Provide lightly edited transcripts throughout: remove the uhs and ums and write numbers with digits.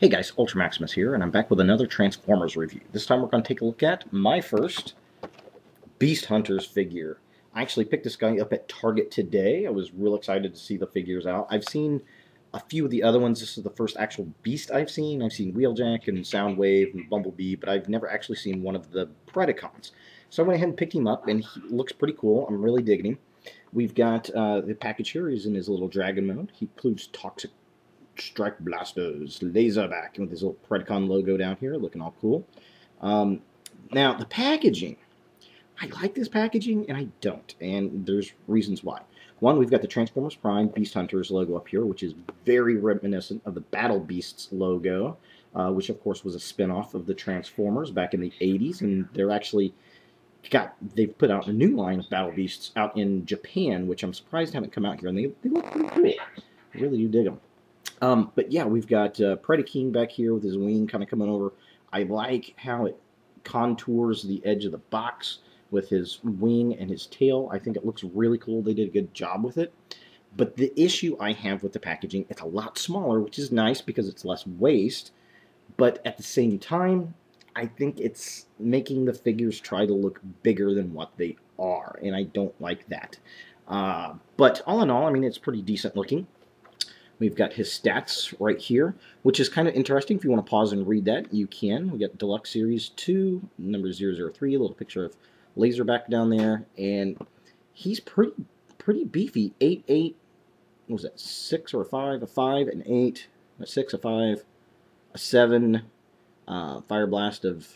Hey guys, Ultra Maximus here, and I'm back with another Transformers review. This time we're going to take a look at my first Beast Hunters figure. I actually picked this guy up at Target today. I was real excited to see the figures out. I've seen a few of the other ones. This is the first actual Beast I've seen. I've seen Wheeljack and Soundwave and Bumblebee, but I've never actually seen one of the Predacons. So I went ahead and picked him up, and he looks pretty cool. I'm really digging him. We've got the package here. He's in his little dragon mode. He includes toxic strike blasters, Lazerback, with his little Predacon logo down here, looking all cool. Now, the packaging. I like this packaging, and I don't, and there's reasons why. One, we've got the Transformers Prime Beast Hunters logo up here, which is very reminiscent of the Battle Beasts logo, which, of course, was a spin-off of the Transformers back in the 80s, and they've put out a new line of Battle Beasts out in Japan, which I'm surprised haven't come out here, and they look pretty cool. I really do dig them. But yeah, we've got Predaking back here with his wing kind of coming over. I like how it contours the edge of the box with his wing and his tail. I think it looks really cool. They did a good job with it. But the issue I have with the packaging, it's a lot smaller, which is nice because it's less waste. But at the same time, I think it's making the figures try to look bigger than what they are, and I don't like that. But all in all, I mean, it's pretty decent looking. We've got his stats right here, which is kind of interesting. If you want to pause and read that, you can. We got Deluxe Series 2, number 003, a little picture of Lazerback down there, and he's pretty beefy. 8'8", what was that, 6 or a 5? A 5, an 8, a 6, a 5, a 7, Fire Blast of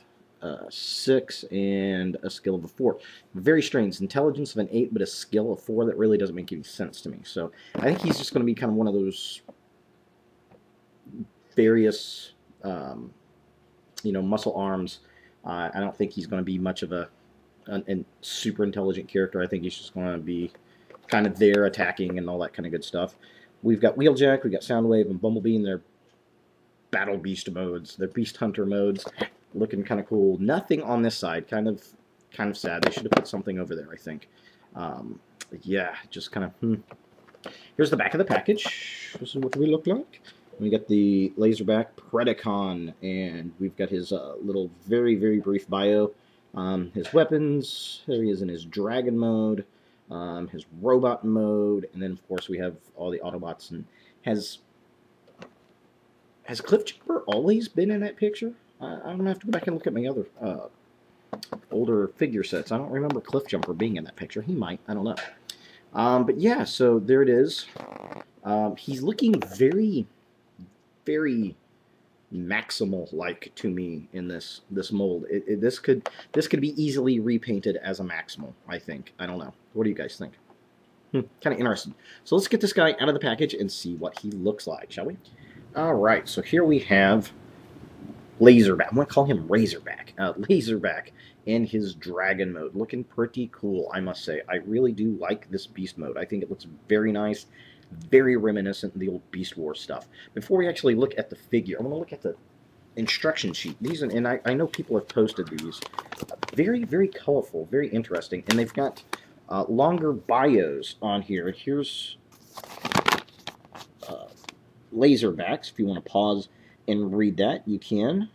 6, and a skill of a 4. Very strange. Intelligence of an 8, but a skill of 4. That really doesn't make any sense to me. So I think he's just going to be kind of one of those various, muscle arms. I don't think he's going to be much of a super intelligent character. I think he's just going to be kind of there attacking and all that kind of good stuff. We've got Wheeljack, we've got Soundwave, and Bumblebee in their Battle Beast modes, their Beast Hunter modes. Looking kind of cool. Nothing on this side. Kind of sad. They should have put something over there, I think. Yeah, just kind of, Here's the back of the package. This is what we look like. We got the Lazerback Predacon, and we've got his little very, very brief bio. His weapons. There he is in his dragon mode. His robot mode. And then, of course, we have all the Autobots. And Has Cliffjumper always been in that picture? I'm going to have to go back and look at my other older figure sets. I don't remember Cliffjumper being in that picture. He might. I don't know. But yeah, so there it is. He's looking very, very Maximal-like to me in this mold. This could be easily repainted as a Maximal, I think. I don't know. What do you guys think? Kind of interesting. So let's get this guy out of the package and see what he looks like, shall we? Alright, so here we have Lazerback. I'm going to call him Razorback. Lazerback in his dragon mode. Looking pretty cool, I must say. I really do like this beast mode. I think it looks very nice, very reminiscent of the old Beast Wars stuff. Before we actually look at the figure, I'm going to look at the instruction sheet. These, and I know people have posted these. Very, very colorful, very interesting. And they've got longer bios on here. Here's Laserbacks. If you want to pause and read that, you can.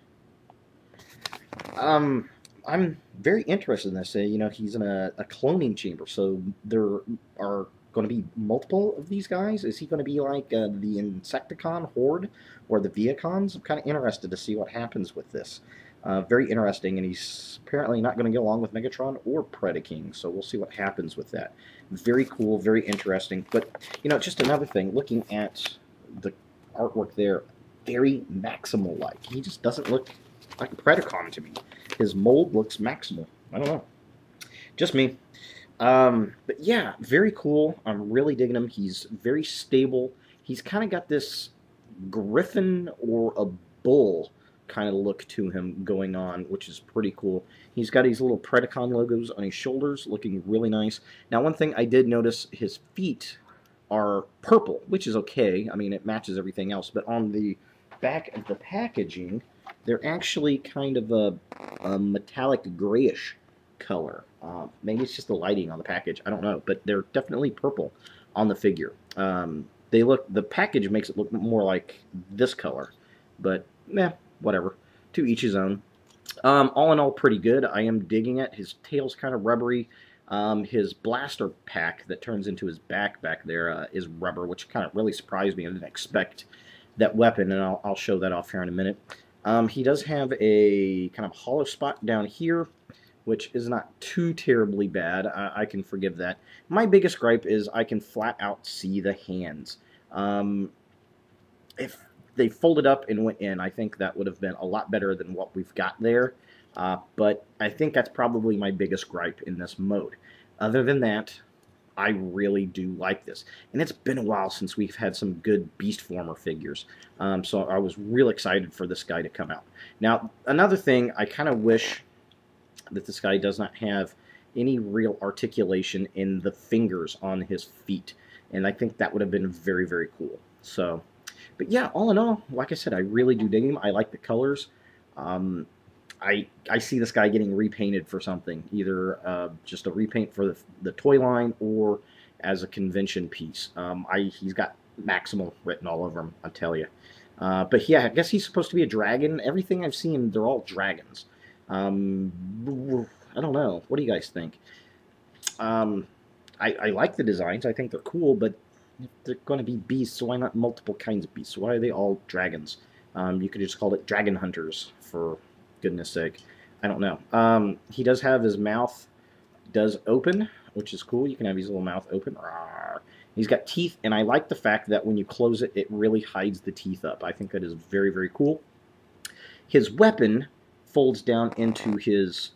I'm very interested in this. He's in a cloning chamber, so there are going to be multiple of these guys. Is he going to be like the Insecticon Horde or the Viacons? I'm kind of interested to see what happens with this. Very interesting, and he's apparently not going to get along with Megatron or Predaking, so we'll see what happens with that. Very cool, very interesting. But, just another thing, looking at the artwork there, very Maximal-like. He just doesn't look like a Predacon to me. His mold looks Maximal. I don't know. Just me. But yeah, very cool. I'm really digging him. He's very stable. He's kind of got this griffin or a bull kind of look to him going on, which is pretty cool. He's got these little Predacon logos on his shoulders, looking really nice. Now, one thing I did notice, his feet are purple, which is okay. I mean, it matches everything else. But on the back of the packaging, they're actually kind of a metallic grayish color. Maybe it's just the lighting on the package. I don't know, but they're definitely purple on the figure. The package makes it look more like this color, but whatever. To each his own. All in all, pretty good. I am digging it. His tail's kind of rubbery. His blaster pack that turns into his back there is rubber, which kind of really surprised me. I didn't expect that weapon, and I'll show that off here in a minute. He does have a kind of hollow spot down here, which is not too terribly bad. I can forgive that. My biggest gripe is I can flat out see the hands. If they folded up and went in, I think that would have been a lot better than what we've got there. But I think that's probably my biggest gripe in this mode. Other than that, I really do like this. And it's been a while since we've had some good Beast Former figures. So I was real excited for this guy to come out. Now, another thing, I kind of wish that this guy does not have any real articulation in the fingers on his feet. And I think that would have been very, very cool. So, but yeah, all in all, like I said, I really do dig him. I like the colors. I see this guy getting repainted for something, either just a repaint for the toy line or as a convention piece. He's got Maximal written all over him, I tell you. But yeah, I guess he's supposed to be a dragon. Everything I've seen, they're all dragons. I don't know. What do you guys think? I like the designs. I think they're cool, but they're going to be beasts, so why not multiple kinds of beasts? Why are they all dragons? You could just call it Dragon Hunters, for goodness sake. I don't know. He does have his mouth does open, which is cool. You can have his little mouth open. He's got teeth, and I like the fact that when you close it, it really hides the teeth up. I think that is very, very cool. His weapon folds down into his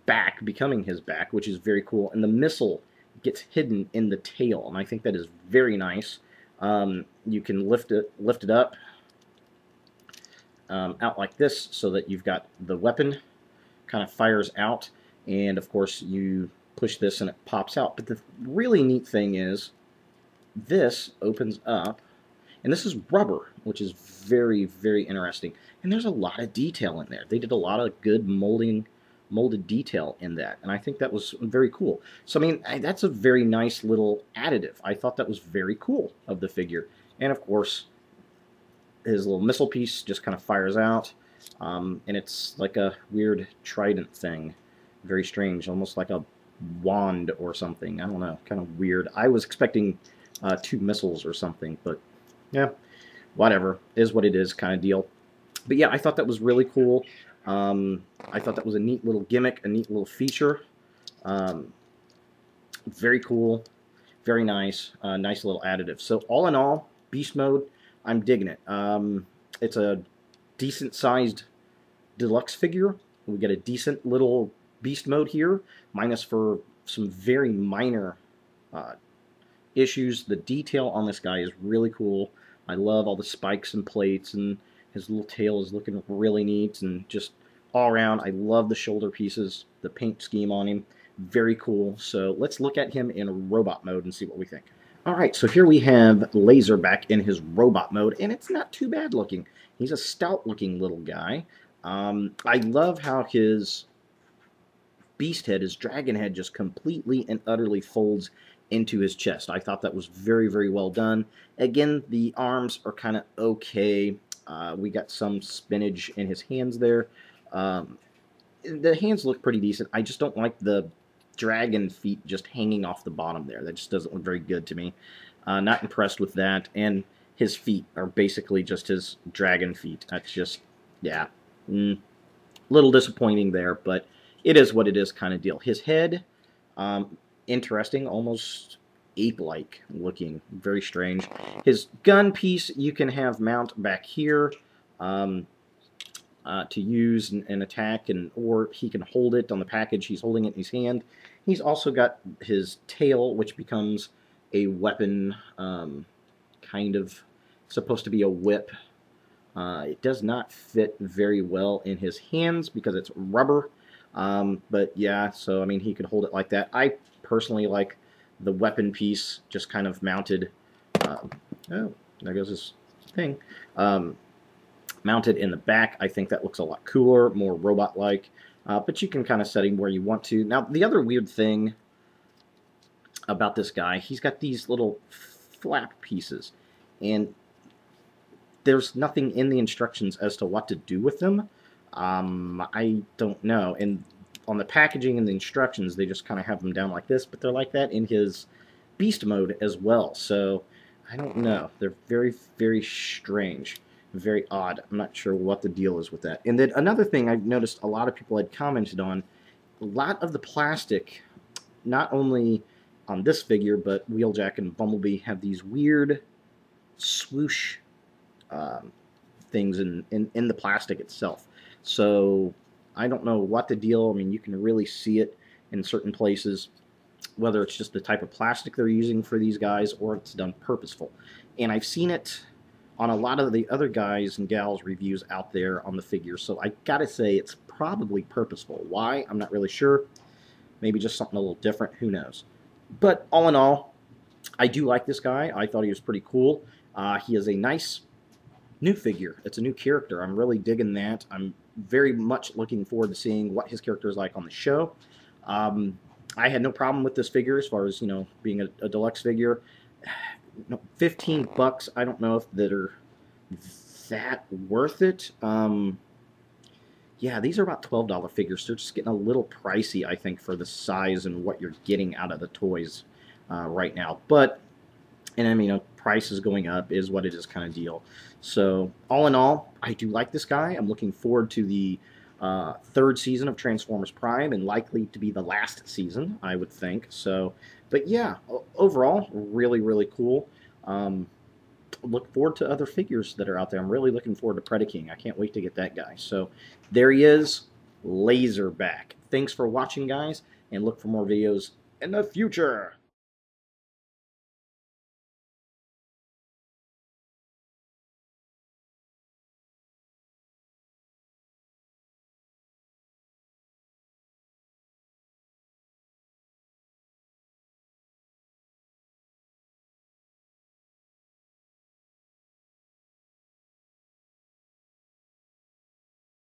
back, becoming his back, which is very cool. And the missile gets hidden in the tail, and I think that is very nice. You can lift it up out like this, so that you've got the weapon kind of fires out, and of course you push this and it pops out. But the really neat thing is this opens up, and this is rubber, which is very, very interesting. And there's a lot of detail in there. They did a lot of good molded detail in that, and I think that was very cool. So I mean, that's a very nice little additive. I thought that was very cool of the figure. And of course, his little missile piece just kind of fires out, and it's like a weird trident thing. Very strange, almost like a wand or something. I don't know, kind of weird. I was expecting 2 missiles or something, but yeah, whatever. Is what it is kind of deal. But yeah, I thought that was really cool. I thought that was a neat little gimmick, a neat little feature. Very cool, very nice, nice little additive. So all in all, Beast Mode, I'm digging it. It's a decent-sized deluxe figure. We get a decent little Beast Mode here, minus for some very minor issues. The detail on this guy is really cool. I love all the spikes and plates, and his little tail is looking really neat, and just all around, I love the shoulder pieces, the paint scheme on him. Very cool. So let's look at him in robot mode and see what we think. Alright, so here we have Lazerback in his robot mode, and it's not too bad looking. He's a stout-looking little guy. I love how his beast head, his dragon head, just completely and utterly folds into his chest. I thought that was very, very well done. Again, the arms are kind of okay. We got some spinach in his hands there. The hands look pretty decent. I just don't like the dragon feet just hanging off the bottom there. That just doesn't look very good to me. Not impressed with that. And his feet are basically just his dragon feet. That's just, yeah, little disappointing there, but it is what it is kind of deal. His head, interesting, almost ape-like looking, very strange. His gun piece you can have mount back here to use and attack, or he can hold it on the package. He's holding it in his hand. He's also got his tail, which becomes a weapon, kind of supposed to be a whip. It does not fit very well in his hands because it's rubber. But yeah, so I mean, he could hold it like that. I personally like the weapon piece just kind of mounted. Oh, there goes his thing. Mounted in the back. I think that looks a lot cooler, more robot-like. But you can kind of set him where you want to. Now, the other weird thing about this guy, he's got these little flap pieces. And there's nothing in the instructions as to what to do with them. I don't know. And on the packaging and the instructions, they just kind of have them down like this, but they're like that in his beast mode as well. So I don't know. They're very, very strange, very odd. I'm not sure what the deal is with that. And then another thing I've noticed a lot of people had commented on, a lot of the plastic, not only on this figure, but Wheeljack and Bumblebee have these weird swoosh things in the plastic itself. So I don't know what the deal. I mean, you can really see it in certain places, whether it's just the type of plastic they're using for these guys or it's done purposeful. And I've seen it on a lot of the other guys and gals reviews out there on the figure, so I gotta say it's probably purposeful. Why? I'm not really sure. Maybe just something a little different, who knows. But all in all, I do like this guy. I thought he was pretty cool. He is a nice new figure. It's a new character. I'm really digging that. I'm very much looking forward to seeing what his character is like on the show. I had no problem with this figure as far as, you know, being a deluxe figure. No, $15, I don't know if that are that worth it. Yeah, these are about $12 figures. They're just getting a little pricey, I think, for the size and what you're getting out of the toys right now. But, and I mean, price is going up is what it is kind of deal. So, all in all, I do like this guy. I'm looking forward to the third season of Transformers Prime, and likely to be the last season, I would think. So, but yeah, overall, really, really cool. Look forward to other figures that are out there. I'm really looking forward to Predaking. I can't wait to get that guy. So, there he is, Lazerback. Thanks for watching, guys, and look for more videos in the future.